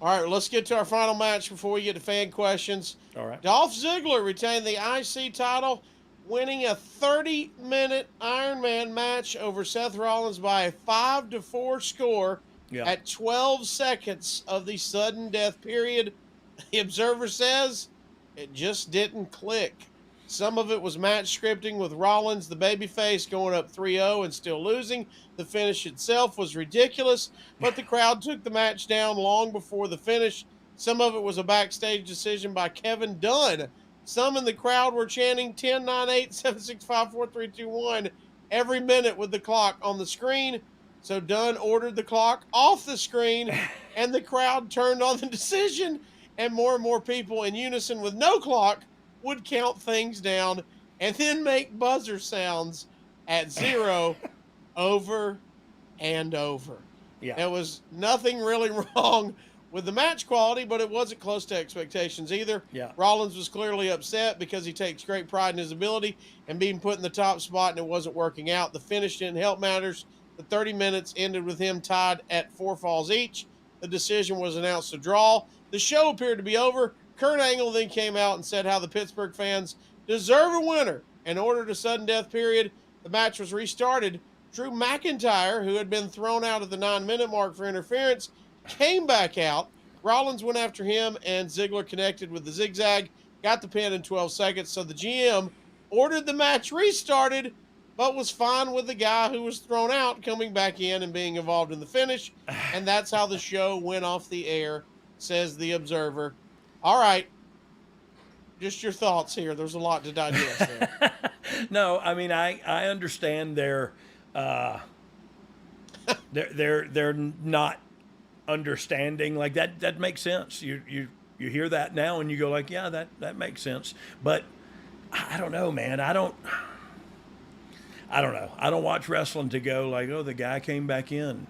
All right, well, let's get to our final match before we get to fan questions. All right. Dolph Ziggler retained the IC title, winning a 30-minute Iron Man match over Seth Rollins by a 5-4 score Yeah. at 12 seconds of the sudden death period. The Observer says it just didn't click. Some of it was match scripting with Rollins, the babyface, going up 3-0 and still losing. The finish itself was ridiculous, but the crowd took the match down long before the finish. Some of it was a backstage decision by Kevin Dunn. Some in the crowd were chanting 10, 9, 8, 7, 6, 5, 4, 3, 2, 1 every minute with the clock on the screen. So Dunn ordered the clock off the screen, and the crowd turned on the decision, and more people in unison with no clock would count things down and then make buzzer sounds at 0 over and over. Yeah. There was nothing really wrong with the match quality, but it wasn't close to expectations either. Yeah. Rollins was clearly upset because he takes great pride in his ability and being put in the top spot, and it wasn't working out. The finish didn't help matters. The 30 minutes ended with him tied at 4 falls each. The decision was announced a draw. The show appeared to be over. Kurt Angle then came out and said how the Pittsburgh fans deserve a winner and ordered a sudden death period. The match was restarted. Drew McIntyre, who had been thrown out at the 9-minute mark for interference, came back out. Rollins went after him, and Ziggler connected with the zigzag, got the pin in 12 seconds. So the GM ordered the match restarted, but was fine with the guy who was thrown out coming back in and being involved in the finish. And that's how the show went off the air, says the Observer. All right. Just your thoughts here. There's a lot to digest there. No, I mean I understand they're not understanding like that. That makes sense. You hear that now and you go like, yeah, that makes sense. But I don't know, man. I don't know. I don't watch wrestling to go like, oh, the guy came back in.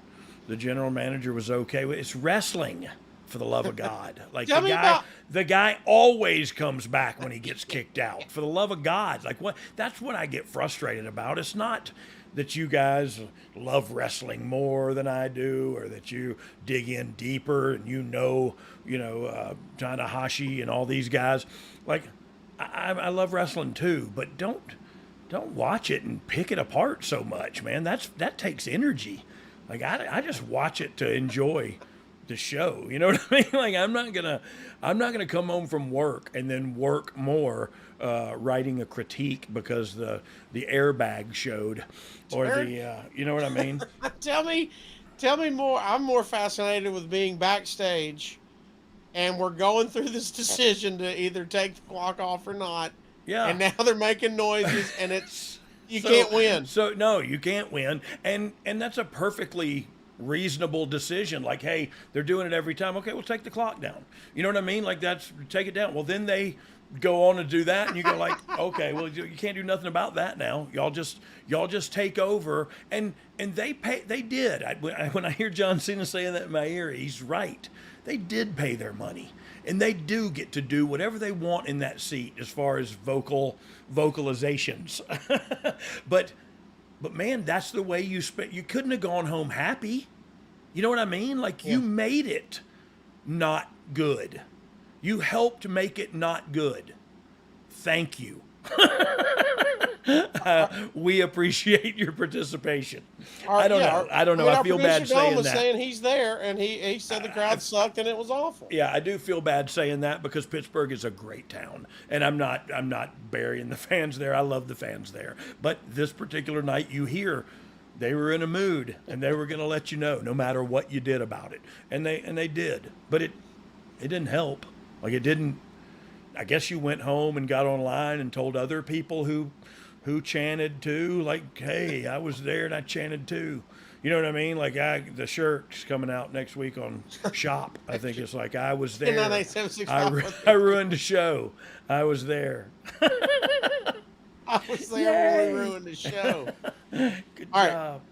The general manager was okay. It's wrestling, for the love of God. Like the guy always comes back when he gets kicked out. For the love of God. Like what? That's what I get frustrated about. It's not that you guys love wrestling more than I do, or that you dig in deeper and Tanahashi and all these guys. Like I love wrestling too, but don't watch it and pick it apart so much, man. That takes energy. Like I just watch it to enjoy the show. You know what I mean? Like I'm not gonna come home from work and then work more writing a critique because the airbag showed, or you know what I mean? Tell me more. I'm more fascinated with being backstage, and we're going through this decision to either take the clock off or not. Yeah. And now they're making noises, and you can't win. So no, you can't win, and that's a perfectly reasonable decision. Like, hey, they're doing it every time. Okay, we'll take the clock down. You know what I mean? Like take it down. Well, then they go on and do that, and you go like, okay, well you can't do nothing about that now. Y'all just take over, and they did. When I hear John Cena saying that in my ear, he's right. They did pay their money, and they do get to do whatever they want in that seat as far as vocalizations. but man, that's the way you spent. You couldn't have gone home happy. You know what I mean? Like you made it not good. You helped make it not good. Thank you. We appreciate your participation. I don't know. I feel bad saying that. Saying he's there, and he said the crowd sucked and it was awful. Yeah, I do feel bad saying that because Pittsburgh is a great town, and I'm not burying the fans there. I love the fans there, but this particular night, you hear they were in a mood, and they were going to let you know no matter what you did about it, and they did, but it didn't help. Like it didn't. I guess you went home and got online and told other people who chanted too, like, hey, I was there and I chanted too. You know what I mean? Like the shirt's coming out next week on Shop. I think it's like I was there. I ruined the show. I was there. I was there when we ruined the show. Good job.